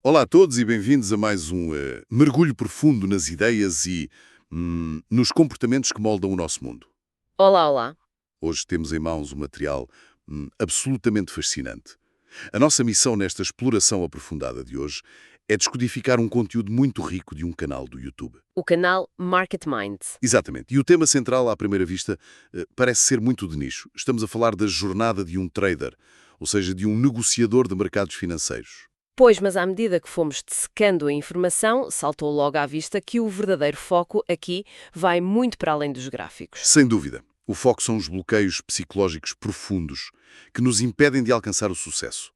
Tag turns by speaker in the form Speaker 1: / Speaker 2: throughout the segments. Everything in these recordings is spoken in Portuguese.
Speaker 1: Olá a todos e bem-vindos a mais um mergulho profundo nas ideias e nos comportamentos que moldam o nosso mundo.
Speaker 2: Olá, olá.
Speaker 1: Hoje temos em mãos um material absolutamente fascinante. A nossa missão nesta exploração aprofundada de hoje é descodificar um conteúdo muito rico de um canal do YouTube.
Speaker 2: O canal Market Minds.
Speaker 1: Exatamente. E o tema central, à primeira vista, parece ser muito de nicho. Estamos a falar da jornada de um trader, ou seja, de um negociador de mercados financeiros.
Speaker 2: Pois, mas à medida que fomos dessecando a informação, saltou logo à vista que o verdadeiro foco aqui vai muito para além dos gráficos.
Speaker 1: Sem dúvida. O foco são os bloqueios psicológicos profundos que nos impedem de alcançar o sucesso.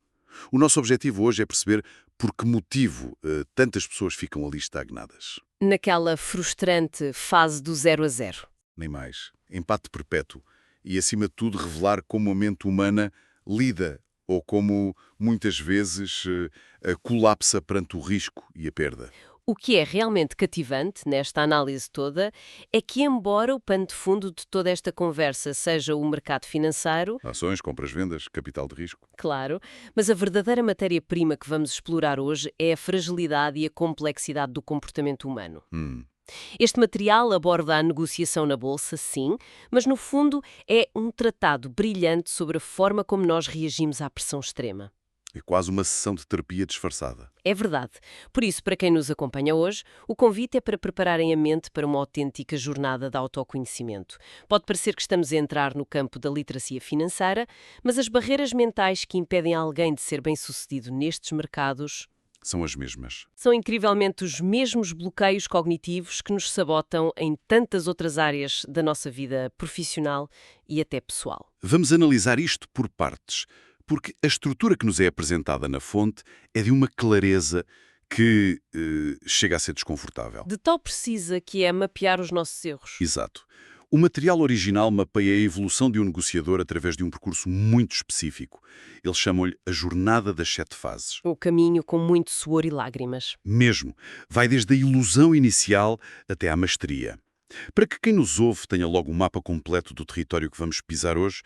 Speaker 1: O nosso objetivo hoje é perceber por que motivo tantas pessoas ficam ali estagnadas.
Speaker 2: Naquela frustrante fase do 0 a 0.
Speaker 1: Nem mais. Empate perpétuo. E, acima de tudo, revelar como a mente humana lida ou como, muitas vezes, colapsa perante o risco e a perda.
Speaker 2: O que é realmente cativante nesta análise toda é que, embora o pano de fundo de toda esta conversa seja o mercado financeiro,
Speaker 1: Ações, compras, vendas, capital de risco.
Speaker 2: claro, mas a verdadeira matéria-prima que vamos explorar hoje é a fragilidade e a complexidade do comportamento humano. Este material aborda a negociação na bolsa, sim, mas no fundo é um tratado brilhante sobre a forma como nós reagimos à pressão extrema.
Speaker 1: É quase uma sessão de terapia disfarçada.
Speaker 2: É verdade. Por isso, para quem nos acompanha hoje, o convite é para prepararem a mente para uma autêntica jornada de autoconhecimento. Pode parecer que estamos a entrar no campo da literacia financeira, mas as barreiras mentais que impedem alguém de ser bem-sucedido nestes mercados
Speaker 1: São as mesmas.
Speaker 2: são incrivelmente os mesmos bloqueios cognitivos que nos sabotam em tantas outras áreas da nossa vida profissional e até pessoal.
Speaker 1: Vamos analisar isto por partes, porque a estrutura que nos é apresentada na fonte é de uma clareza que chega a ser desconfortável.
Speaker 2: De tal precisa que é mapear os nossos erros.
Speaker 1: Exato. O material original mapeia a evolução de um negociador através de um percurso muito específico. Eles chamam-lhe a jornada das 7 fases.
Speaker 2: O caminho com muito suor e lágrimas.
Speaker 1: Mesmo. Vai desde a ilusão inicial até à maestria. Para que quem nos ouve tenha logo um mapa completo do território que vamos pisar hoje,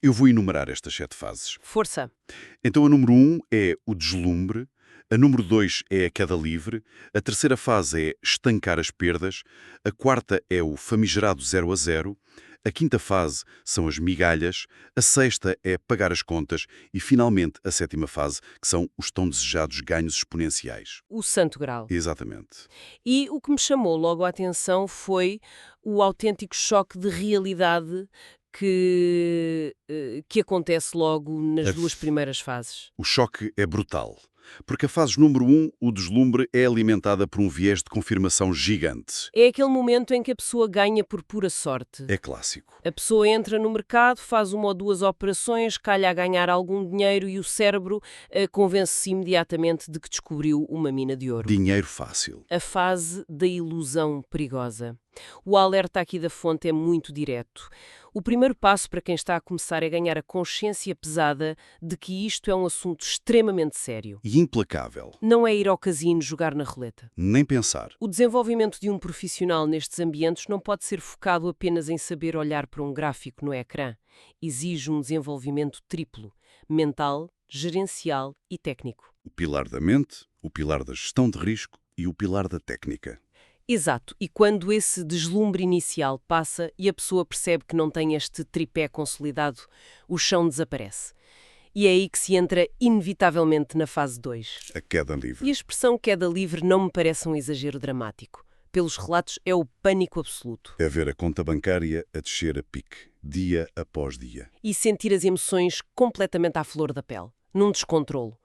Speaker 1: eu vou enumerar estas 7 fases.
Speaker 2: Força.
Speaker 1: Então a número 1 é o deslumbre, a número 2 é a queda livre, a terceira fase é estancar as perdas, a quarta é o famigerado 0 a 0, a quinta fase são as migalhas, a sexta é pagar as contas e, finalmente, a sétima fase, que são os tão desejados ganhos exponenciais.
Speaker 2: O santo grau.
Speaker 1: Exatamente.
Speaker 2: E o que me chamou logo a atenção foi o autêntico choque de realidade que acontece logo nas duas primeiras fases.
Speaker 1: O choque é brutal. Porque a fase número 1, o deslumbre, é alimentada por um viés de confirmação gigante.
Speaker 2: É aquele momento em que a pessoa ganha por pura sorte.
Speaker 1: É clássico.
Speaker 2: A pessoa entra no mercado, faz uma ou duas operações, calha a ganhar algum dinheiro e o cérebro convence-se imediatamente de que descobriu uma mina de ouro.
Speaker 1: Dinheiro fácil.
Speaker 2: A fase da ilusão perigosa. O alerta aqui da fonte é muito direto. O primeiro passo para quem está a começar é ganhar a consciência pesada de que isto é um assunto extremamente sério.
Speaker 1: E implacável.
Speaker 2: Não é ir ao casino jogar na roleta.
Speaker 1: Nem pensar.
Speaker 2: O desenvolvimento de um profissional nestes ambientes não pode ser focado apenas em saber olhar para um gráfico no ecrã. Exige um desenvolvimento triplo: mental, gerencial e técnico.
Speaker 1: O pilar da mente, o pilar da gestão de risco e o pilar da técnica.
Speaker 2: Exato, e quando esse deslumbre inicial passa e a pessoa percebe que não tem este tripé consolidado, o chão desaparece. E é aí que se entra inevitavelmente na fase 2.
Speaker 1: A queda livre.
Speaker 2: E a expressão queda livre não me parece um exagero dramático. Pelos relatos, é o pânico absoluto.
Speaker 1: É ver a conta bancária a descer a pique, dia após dia.
Speaker 2: E sentir as emoções completamente à flor da pele, num descontrolo.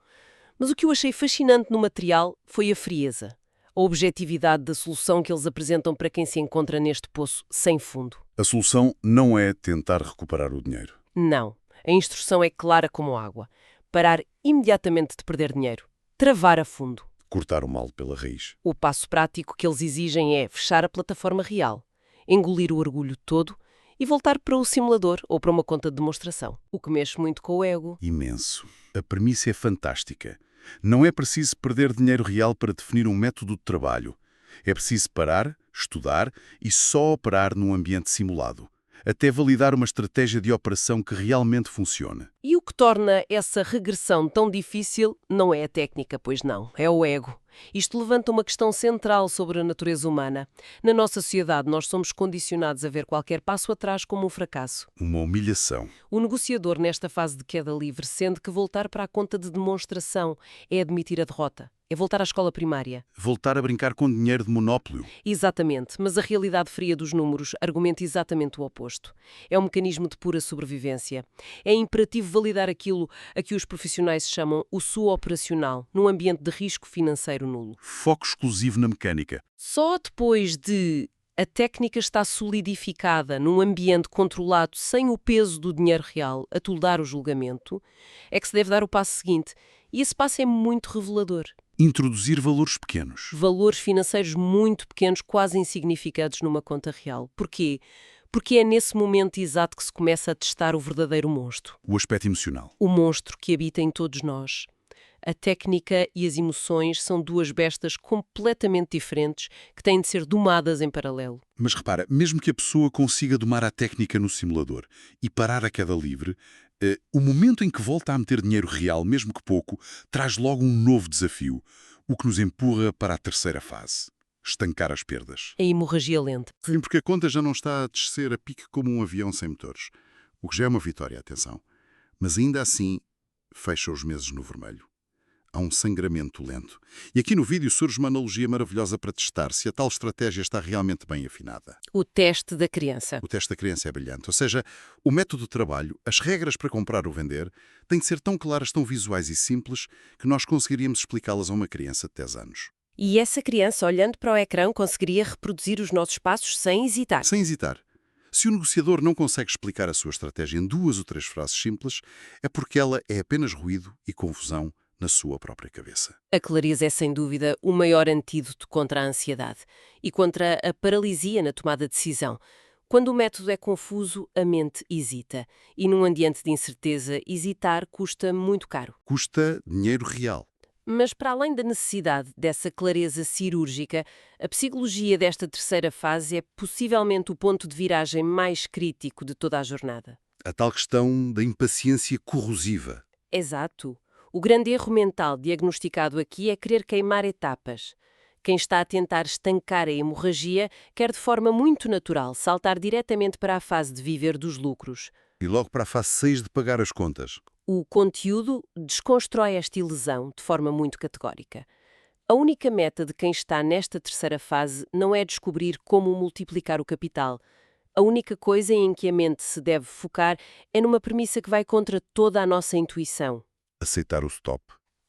Speaker 2: Mas o que eu achei fascinante no material foi a frieza. A objetividade da solução que eles apresentam para quem se encontra neste poço sem fundo.
Speaker 1: A solução não é tentar recuperar o dinheiro.
Speaker 2: Não. A instrução é clara como água. Parar imediatamente de perder dinheiro. Travar a fundo.
Speaker 1: Cortar o mal pela raiz.
Speaker 2: O passo prático que eles exigem é fechar a plataforma real, engolir o orgulho todo e voltar para o simulador ou para uma conta de demonstração. O que mexe muito com o ego.
Speaker 1: Imenso. A premissa é fantástica. Não é preciso perder dinheiro real para definir um método de trabalho. É preciso parar, estudar e só operar num ambiente simulado. até validar uma estratégia de operação que realmente funcione.
Speaker 2: E o que torna essa regressão tão difícil não é a técnica, pois não, é o ego. Isto levanta uma questão central sobre a natureza humana. Na nossa sociedade, nós somos condicionados a ver qualquer passo atrás como um fracasso.
Speaker 1: Uma humilhação.
Speaker 2: O negociador, nesta fase de queda livre, sente que voltar para a conta de demonstração é admitir a derrota. É voltar à escola primária.
Speaker 1: Voltar a brincar com dinheiro de monópolo.
Speaker 2: Exatamente, mas a realidade fria dos números argumenta exatamente o oposto. É um mecanismo de pura sobrevivência. É imperativo validar aquilo a que os profissionais chamam o SUO operacional, num ambiente de risco financeiro nulo.
Speaker 1: Foco exclusivo na mecânica.
Speaker 2: Só depois de a técnica estar solidificada num ambiente controlado sem o peso do dinheiro real a toldar o julgamento, é que se deve dar o passo seguinte. E esse passo é muito revelador.
Speaker 1: Introduzir valores pequenos.
Speaker 2: Valores financeiros muito pequenos, quase insignificantes numa conta real. Porquê? Porque é nesse momento exato que se começa a testar o verdadeiro monstro.
Speaker 1: O aspecto emocional.
Speaker 2: O monstro que habita em todos nós. A técnica e as emoções são duas bestas completamente diferentes que têm de ser domadas em paralelo.
Speaker 1: Mas repara, mesmo que a pessoa consiga domar a técnica no simulador e parar a queda livre, o momento em que volta a meter dinheiro real, mesmo que pouco, traz logo um novo desafio, o que nos empurra para a terceira fase. Estancar as perdas.
Speaker 2: A hemorragia lenta.
Speaker 1: Sim, porque a conta já não está a descer a pique como um avião sem motores. O que já é uma vitória, atenção. Mas ainda assim, fecha os meses no vermelho. Há um sangramento lento. E aqui no vídeo surge uma analogia maravilhosa para testar se a tal estratégia está realmente bem afinada.
Speaker 2: O teste da criança.
Speaker 1: O teste da criança é brilhante. Ou seja, o método de trabalho, as regras para comprar ou vender, têm de ser tão claras, tão visuais e simples, que nós conseguiríamos explicá-las a uma criança de 10 anos.
Speaker 2: E essa criança, olhando para o ecrã, conseguiria reproduzir os nossos passos sem hesitar.
Speaker 1: Sem hesitar. Se o negociador não consegue explicar a sua estratégia em 2 ou 3 frases simples, é porque ela é apenas ruído e confusão na sua própria cabeça.
Speaker 2: A clareza é, sem dúvida, o maior antídoto contra a ansiedade e contra a paralisia na tomada de decisão. Quando o método é confuso, a mente hesita. E num ambiente de incerteza, hesitar custa muito caro.
Speaker 1: Custa dinheiro real.
Speaker 2: Mas, para além da necessidade dessa clareza cirúrgica, a psicologia desta terceira fase é possivelmente o ponto de viragem mais crítico de toda a jornada.
Speaker 1: A tal questão da impaciência corrosiva.
Speaker 2: Exato. O grande erro mental diagnosticado aqui é querer queimar etapas. Quem está a tentar estancar a hemorragia quer de forma muito natural saltar diretamente para a fase de viver dos lucros.
Speaker 1: E logo para a fase 6 de pagar as contas.
Speaker 2: O conteúdo desconstrói esta ilusão de forma muito categórica. A única meta de quem está nesta terceira fase não é descobrir como multiplicar o capital. A única coisa em que a mente se deve focar é numa premissa que vai contra toda a nossa intuição.
Speaker 1: Aceitar o stop.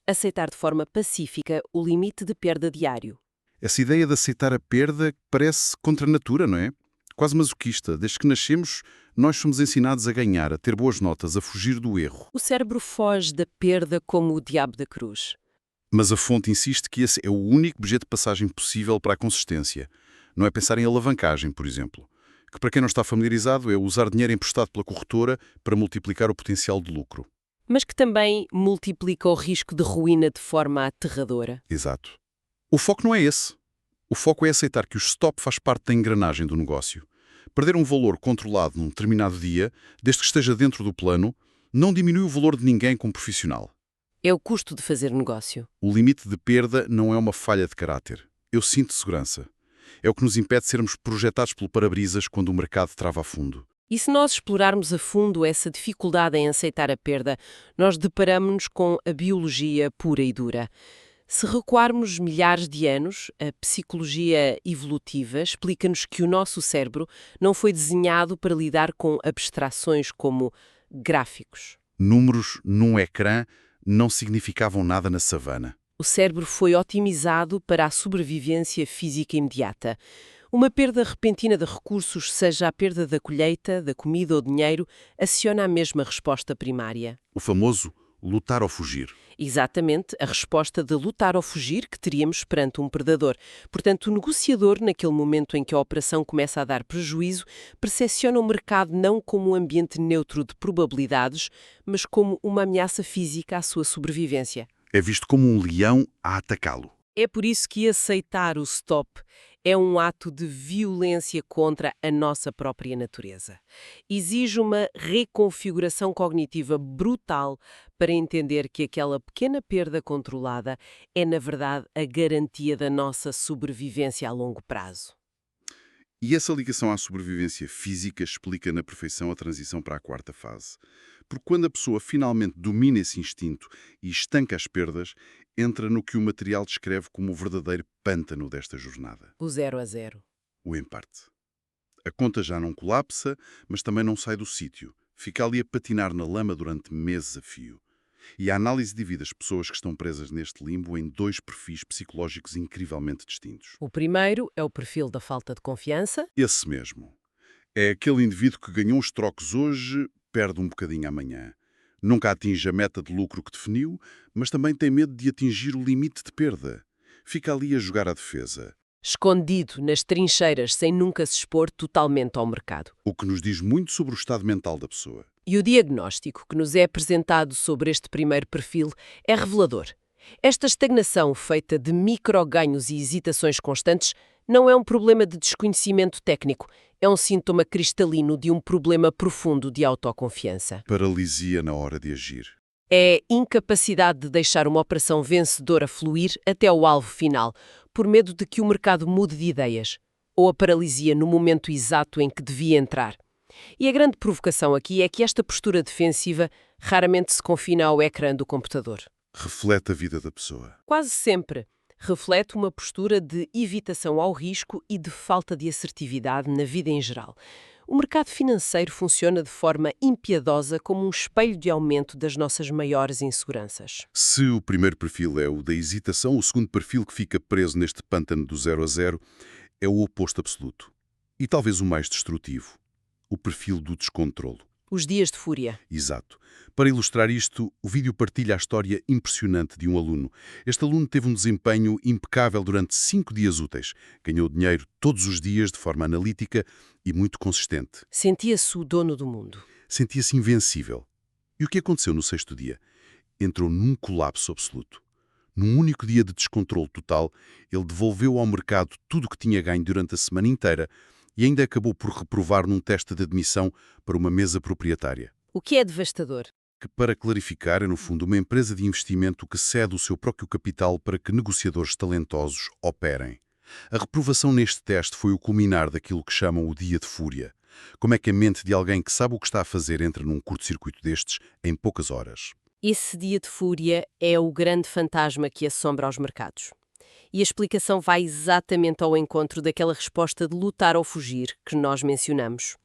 Speaker 2: Aceitar de forma pacífica o limite de perda diário.
Speaker 1: Essa ideia de aceitar a perda parece contra a natura, não é? Quase masoquista. Desde que nascemos, nós somos ensinados a ganhar, a ter boas notas, a fugir do erro.
Speaker 2: O cérebro foge da perda como o diabo da cruz.
Speaker 1: Mas a fonte insiste que esse é o único bilhete de passagem possível para a consistência. Não é pensar em alavancagem, por exemplo, que para quem não está familiarizado é usar dinheiro emprestado pela corretora para multiplicar o potencial de lucro.
Speaker 2: Mas que também multiplica o risco de ruína de forma aterradora.
Speaker 1: Exato. O foco não é esse. O foco é aceitar que o stop faz parte da engrenagem do negócio. Perder um valor controlado num determinado dia, desde que esteja dentro do plano, não diminui o valor de ninguém como profissional.
Speaker 2: É o custo de fazer negócio.
Speaker 1: O limite de perda não é uma falha de caráter. Eu sinto segurança. É o que nos impede de sermos projetados pelo para-brisas quando o mercado trava a fundo.
Speaker 2: E se nós explorarmos a fundo essa dificuldade em aceitar a perda, nós deparamos-nos com a biologia pura e dura. Se recuarmos milhares de anos, a psicologia evolutiva explica-nos que o nosso cérebro não foi desenhado para lidar com abstrações como gráficos.
Speaker 1: Números num ecrã não significavam nada na savana.
Speaker 2: O cérebro foi otimizado para a sobrevivência física imediata. Uma perda repentina de recursos, seja a perda da colheita, da comida ou dinheiro, aciona a mesma resposta primária.
Speaker 1: O famoso lutar ou fugir.
Speaker 2: Exatamente, a resposta de lutar ou fugir que teríamos perante um predador. Portanto, o negociador, naquele momento em que a operação começa a dar prejuízo, percepciona o mercado não como um ambiente neutro de probabilidades, mas como uma ameaça física à sua sobrevivência.
Speaker 1: É visto como um leão a atacá-lo.
Speaker 2: É por isso que aceitar o stop É um ato de violência contra a nossa própria natureza. Exige uma reconfiguração cognitiva brutal para entender que aquela pequena perda controlada é, na verdade, a garantia da nossa sobrevivência a longo prazo.
Speaker 1: E essa ligação à sobrevivência física explica na perfeição a transição para a quarta fase. Porque quando a pessoa finalmente domina esse instinto e estanca as perdas, entra no que o material descreve como o verdadeiro pântano desta jornada,
Speaker 2: O 0 a 0.
Speaker 1: o emparte. A conta já não colapsa, mas também não sai do sítio. Fica ali a patinar na lama durante meses a fio. E a análise divide as pessoas que estão presas neste limbo em dois perfis psicológicos incrivelmente distintos.
Speaker 2: O primeiro é o perfil da falta de confiança.
Speaker 1: Esse mesmo. É aquele indivíduo que ganhou os trocos hoje, perde um bocadinho amanhã. Nunca atinge a meta de lucro que definiu, mas também tem medo de atingir o limite de perda. Fica ali a jogar à defesa.
Speaker 2: Escondido nas trincheiras sem nunca se expor totalmente ao mercado.
Speaker 1: O que nos diz muito sobre o estado mental da pessoa.
Speaker 2: E o diagnóstico que nos é apresentado sobre este primeiro perfil é revelador. Esta estagnação feita de micro-ganhos e hesitações constantes não é um problema de desconhecimento técnico, é um sintoma cristalino de um problema profundo de autoconfiança.
Speaker 1: Paralisia na hora de agir.
Speaker 2: É incapacidade de deixar uma operação vencedora fluir até ao alvo final, por medo de que o mercado mude de ideias, ou a paralisia no momento exato em que devia entrar. E a grande provocação aqui é que esta postura defensiva raramente se confina ao ecrã do computador.
Speaker 1: Reflete a vida da pessoa.
Speaker 2: Quase sempre reflete uma postura de evitação ao risco e de falta de assertividade na vida em geral. O mercado financeiro funciona de forma impiedosa como um espelho de aumento das nossas maiores inseguranças.
Speaker 1: Se o primeiro perfil é o da hesitação, o segundo perfil que fica preso neste pântano do 0 a 0 é o oposto absoluto. E talvez o mais destrutivo. O perfil do descontrolo.
Speaker 2: Os dias de fúria.
Speaker 1: Exato. Para ilustrar isto, o vídeo partilha a história impressionante de um aluno. Este aluno teve um desempenho impecável durante 5 dias úteis. Ganhou dinheiro todos os dias de forma analítica e muito consistente.
Speaker 2: Sentia-se o dono do mundo.
Speaker 1: Sentia-se invencível. E o que aconteceu no sexto dia? Entrou num colapso absoluto. Num único dia de descontrole total, ele devolveu ao mercado tudo o que tinha ganho durante a semana inteira e ainda acabou por reprovar num teste de admissão para uma mesa proprietária.
Speaker 2: O que é devastador?
Speaker 1: Que, para clarificar, é no fundo uma empresa de investimento que cede o seu próprio capital para que negociadores talentosos operem. A reprovação neste teste foi o culminar daquilo que chamam o dia de fúria. Como é que a mente de alguém que sabe o que está a fazer entra num curto-circuito destes em poucas horas?
Speaker 2: Esse dia de fúria é o grande fantasma que assombra os mercados. E a explicação vai exatamente ao encontro daquela resposta de lutar ou fugir que nós mencionamos.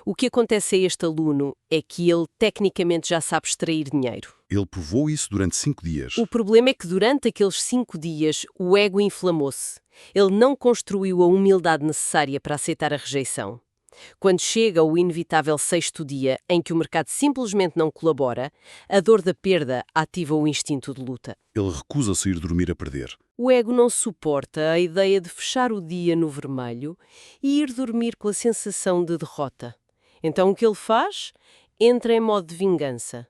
Speaker 2: O que acontece a este aluno é que ele tecnicamente já sabe extrair dinheiro.
Speaker 1: Ele provou isso durante 5 dias.
Speaker 2: O problema é que durante aqueles 5 dias o ego inflamou-se. Ele não construiu a humildade necessária para aceitar a rejeição. Quando chega o inevitável sexto dia em que o mercado simplesmente não colabora, a dor da perda ativa o instinto de luta.
Speaker 1: Ele recusa-se a ir dormir a perder.
Speaker 2: O ego não suporta a ideia de fechar o dia no vermelho e ir dormir com a sensação de derrota. Então o que ele faz? Entra em modo de vingança.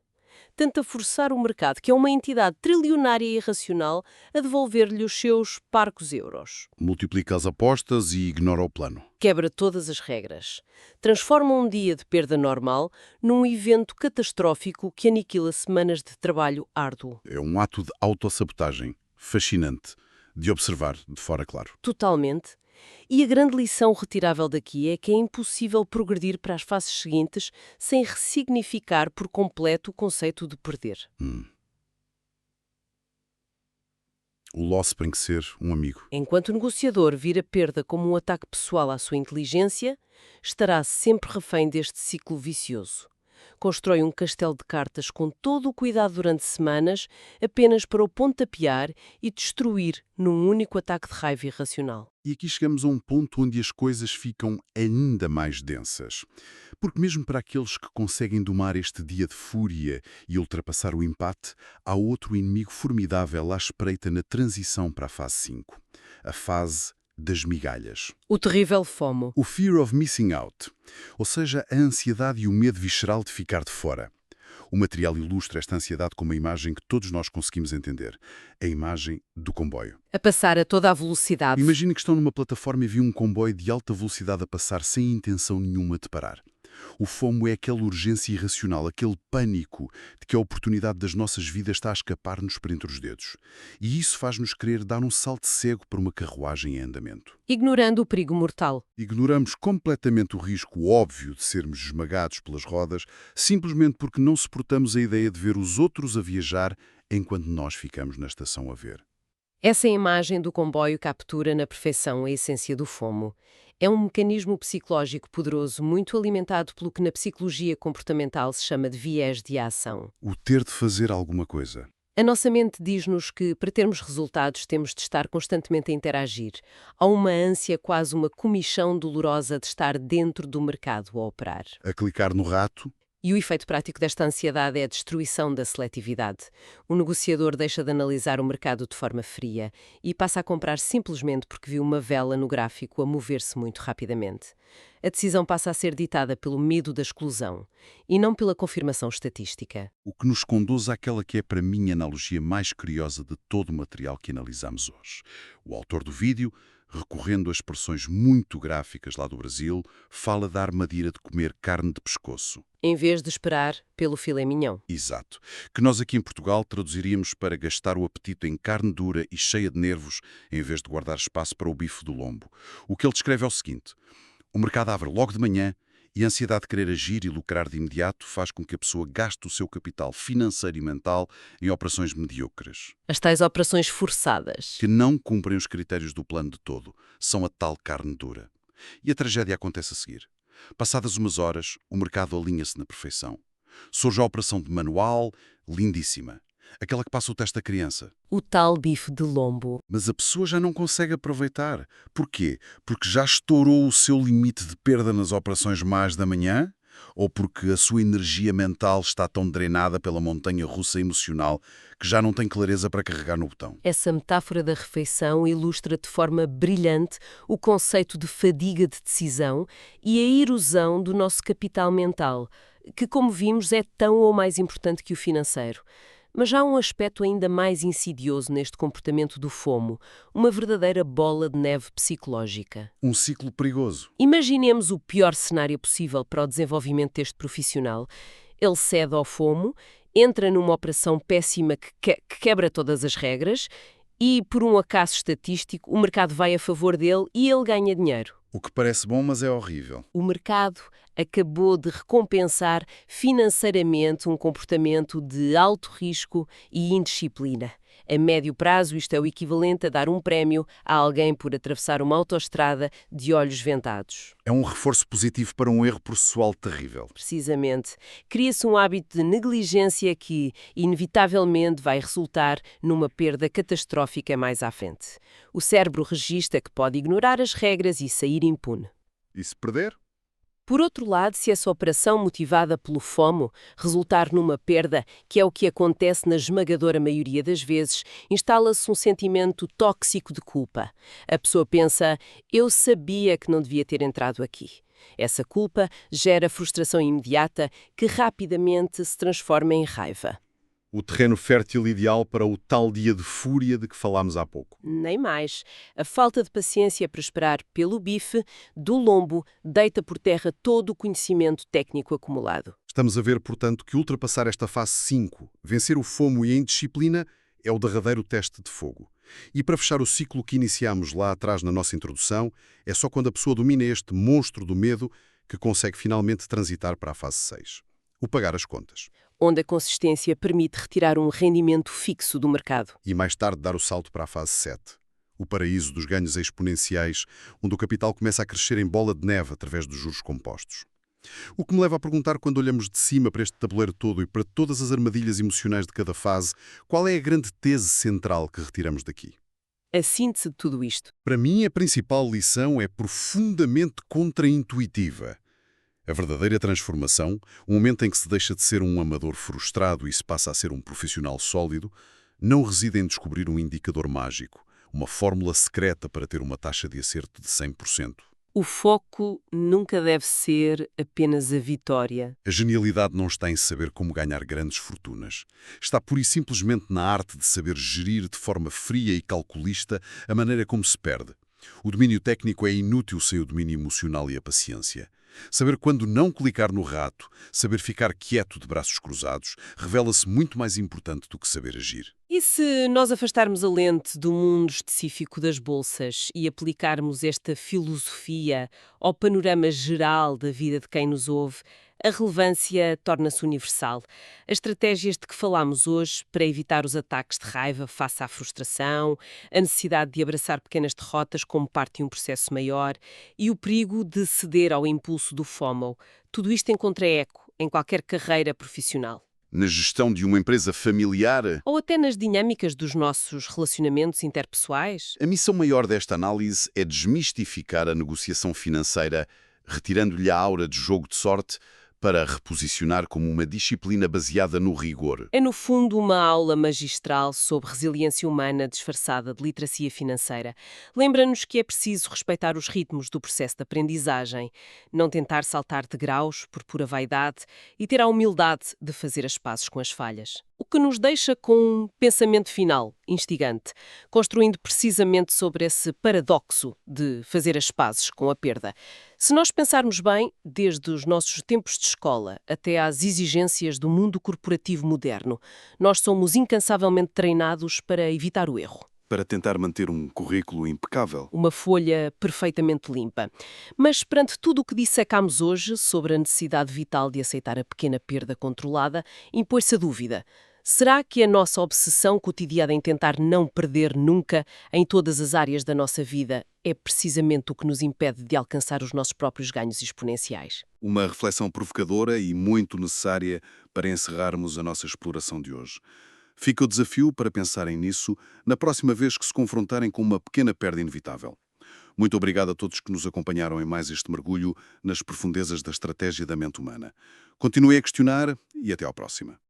Speaker 2: Tenta forçar o mercado, que é uma entidade trilionária e irracional, a devolver-lhe os seus parcos euros.
Speaker 1: Multiplica as apostas e ignora o plano.
Speaker 2: Quebra todas as regras. Transforma um dia de perda normal num evento catastrófico que aniquila semanas de trabalho árduo.
Speaker 1: É um ato de autossabotagem. Fascinante. De observar, de fora, claro.
Speaker 2: Totalmente. E a grande lição retirável daqui é que é impossível progredir para as fases seguintes sem ressignificar por completo o conceito de perder.
Speaker 1: O loss tem que ser um amigo.
Speaker 2: Enquanto o negociador vir a perda como um ataque pessoal à sua inteligência, estará sempre refém deste ciclo vicioso. Constrói um castelo de cartas com todo o cuidado durante semanas, apenas para o pontapear e destruir num único ataque de raiva irracional.
Speaker 1: E aqui chegamos a um ponto onde as coisas ficam ainda mais densas. Porque mesmo para aqueles que conseguem domar este dia de fúria e ultrapassar o empate, há outro inimigo formidável à espreita na transição para a fase 5. A fase das migalhas.
Speaker 2: O terrível FOMO.
Speaker 1: O Fear of Missing Out, ou seja, a ansiedade e o medo visceral de ficar de fora. O material ilustra esta ansiedade com uma imagem que todos nós conseguimos entender. A imagem do comboio.
Speaker 2: A passar a toda a velocidade.
Speaker 1: Imagine que estão numa plataforma e viu um comboio de alta velocidade a passar sem intenção nenhuma de parar. O FOMO é aquela urgência irracional, aquele pânico de que a oportunidade das nossas vidas está a escapar-nos por entre os dedos. E isso faz-nos querer dar um salto cego por uma carruagem em andamento.
Speaker 2: Ignorando o perigo mortal.
Speaker 1: Ignoramos completamente o risco óbvio de sermos esmagados pelas rodas, simplesmente porque não suportamos a ideia de ver os outros a viajar enquanto nós ficamos na estação a ver.
Speaker 2: Essa imagem do comboio captura na perfeição a essência do FOMO. É um mecanismo psicológico poderoso, muito alimentado pelo que na psicologia comportamental se chama de viés de ação.
Speaker 1: O ter de fazer alguma coisa.
Speaker 2: A nossa mente diz-nos que, para termos resultados, temos de estar constantemente a interagir. Há uma ânsia, quase uma comichão dolorosa de estar dentro do mercado a operar.
Speaker 1: A clicar no rato.
Speaker 2: E o efeito prático desta ansiedade é a destruição da seletividade. O negociador deixa de analisar o mercado de forma fria e passa a comprar simplesmente porque viu uma vela no gráfico a mover-se muito rapidamente. A decisão passa a ser ditada pelo medo da exclusão e não pela confirmação estatística.
Speaker 1: O que nos conduz àquela que é para mim a analogia mais curiosa de todo o material que analisamos hoje. O autor do vídeo, recorrendo a expressões muito gráficas lá do Brasil, fala da armadilha de comer carne de pescoço.
Speaker 2: Em vez de esperar pelo filé mignon.
Speaker 1: Exato. Que nós aqui em Portugal traduziríamos para gastar o apetite em carne dura e cheia de nervos, em vez de guardar espaço para o bife do lombo. O que ele descreve é o seguinte: o mercado abre logo de manhã e a ansiedade de querer agir e lucrar de imediato faz com que a pessoa gaste o seu capital financeiro e mental em operações medíocres,
Speaker 2: As tais operações forçadas.
Speaker 1: que não cumprem os critérios do plano de todo. São a tal carne dura. E a tragédia acontece a seguir. Passadas umas horas, o mercado alinha-se na perfeição. Surge a operação de manual, lindíssima. Aquela que passa o teste da criança.
Speaker 2: O tal bife de lombo.
Speaker 1: Mas a pessoa já não consegue aproveitar. Porquê? Porque já estourou o seu limite de perda nas operações mais da manhã? Ou porque a sua energia mental está tão drenada pela montanha-russa emocional que já não tem clareza para carregar no botão?
Speaker 2: Essa metáfora da refeição ilustra de forma brilhante o conceito de fadiga de decisão e a erosão do nosso capital mental, que, como vimos, é tão ou mais importante que o financeiro. Mas há um aspecto ainda mais insidioso neste comportamento do FOMO, uma verdadeira bola de neve psicológica.
Speaker 1: Um ciclo perigoso.
Speaker 2: Imaginemos o pior cenário possível para o desenvolvimento deste profissional. Ele cede ao FOMO, entra numa operação péssima que quebra todas as regras e, por um acaso estatístico, o mercado vai a favor dele e ele ganha dinheiro.
Speaker 1: O que parece bom, mas é horrível.
Speaker 2: O mercado acabou de recompensar financeiramente um comportamento de alto risco e indisciplina. A médio prazo, isto é o equivalente a dar um prémio a alguém por atravessar uma autoestrada de olhos vendados.
Speaker 1: É um reforço positivo para um erro processual terrível.
Speaker 2: Precisamente. Cria-se um hábito de negligência que, inevitavelmente, vai resultar numa perda catastrófica mais à frente. O cérebro registra que pode ignorar as regras e sair impune.
Speaker 1: E se perder?
Speaker 2: Por outro lado, se essa operação motivada pelo FOMO resultar numa perda, que é o que acontece na esmagadora maioria das vezes, instala-se um sentimento tóxico de culpa. A pessoa pensa, eu sabia que não devia ter entrado aqui. Essa culpa gera frustração imediata que rapidamente se transforma em raiva.
Speaker 1: O terreno fértil ideal para o tal dia de fúria de que falámos há pouco.
Speaker 2: Nem mais. A falta de paciência para esperar pelo bife do lombo deita por terra todo o conhecimento técnico acumulado.
Speaker 1: Estamos a ver, portanto, que ultrapassar esta fase 5, vencer o FOMO e a indisciplina, é o derradeiro teste de fogo. E para fechar o ciclo que iniciámos lá atrás na nossa introdução, é só quando a pessoa domina este monstro do medo que consegue finalmente transitar para a fase 6. O pagar as contas.
Speaker 2: Onde a consistência permite retirar um rendimento fixo do mercado.
Speaker 1: E mais tarde dar o salto para a fase 7. O paraíso dos ganhos exponenciais, onde o capital começa a crescer em bola de neve através dos juros compostos. O que me leva a perguntar, quando olhamos de cima para este tabuleiro todo e para todas as armadilhas emocionais de cada fase, qual é a grande tese central que retiramos daqui?
Speaker 2: A síntese de tudo isto.
Speaker 1: Para mim, a principal lição é profundamente contraintuitiva. A verdadeira transformação, o momento em que se deixa de ser um amador frustrado e se passa a ser um profissional sólido, não reside em descobrir um indicador mágico, uma fórmula secreta para ter uma taxa de acerto de 100%.
Speaker 2: O foco nunca deve ser apenas a vitória.
Speaker 1: A genialidade não está em saber como ganhar grandes fortunas. Está pura e simplesmente na arte de saber gerir de forma fria e calculista a maneira como se perde. O domínio técnico é inútil sem o domínio emocional e a paciência. Saber quando não clicar no rato, saber ficar quieto de braços cruzados, revela-se muito mais importante do que saber agir.
Speaker 2: E se nós afastarmos a lente do mundo específico das bolsas e aplicarmos esta filosofia ao panorama geral da vida de quem nos ouve, a relevância torna-se universal. As estratégias de que falamos hoje para evitar os ataques de raiva face à frustração, a necessidade de abraçar pequenas derrotas como parte de um processo maior e o perigo de ceder ao impulso do FOMO, tudo isto encontra eco em qualquer carreira profissional.
Speaker 1: Na gestão de uma empresa familiar,
Speaker 2: Ou até nas dinâmicas dos nossos relacionamentos interpessoais?
Speaker 1: a missão maior desta análise é desmistificar a negociação financeira, retirando-lhe a aura de jogo de sorte para a reposicionar como uma disciplina baseada no rigor.
Speaker 2: É, no fundo, uma aula magistral sobre resiliência humana disfarçada de literacia financeira. Lembra-nos que é preciso respeitar os ritmos do processo de aprendizagem, não tentar saltar degraus por pura vaidade e ter a humildade de fazer as pazes com as falhas. O que nos deixa com um pensamento final, instigante, construindo precisamente sobre esse paradoxo de fazer as pazes com a perda. Se nós pensarmos bem, desde os nossos tempos de escola até às exigências do mundo corporativo moderno, nós somos incansavelmente treinados para evitar o erro.
Speaker 1: Para tentar manter um currículo impecável.
Speaker 2: Uma folha perfeitamente limpa. Mas perante tudo o que dissecámos hoje sobre a necessidade vital de aceitar a pequena perda controlada, impôs-se a dúvida. Será que a nossa obsessão cotidiana em tentar não perder nunca em todas as áreas da nossa vida é precisamente o que nos impede de alcançar os nossos próprios ganhos exponenciais?
Speaker 3: Uma reflexão provocadora e muito necessária para encerrarmos a nossa exploração de hoje. Fica o desafio para pensarem nisso na próxima vez que se confrontarem com uma pequena perda inevitável. Muito obrigado a todos que nos acompanharam em mais este mergulho nas profundezas da estratégia da mente humana. Continuem a questionar e até à próxima.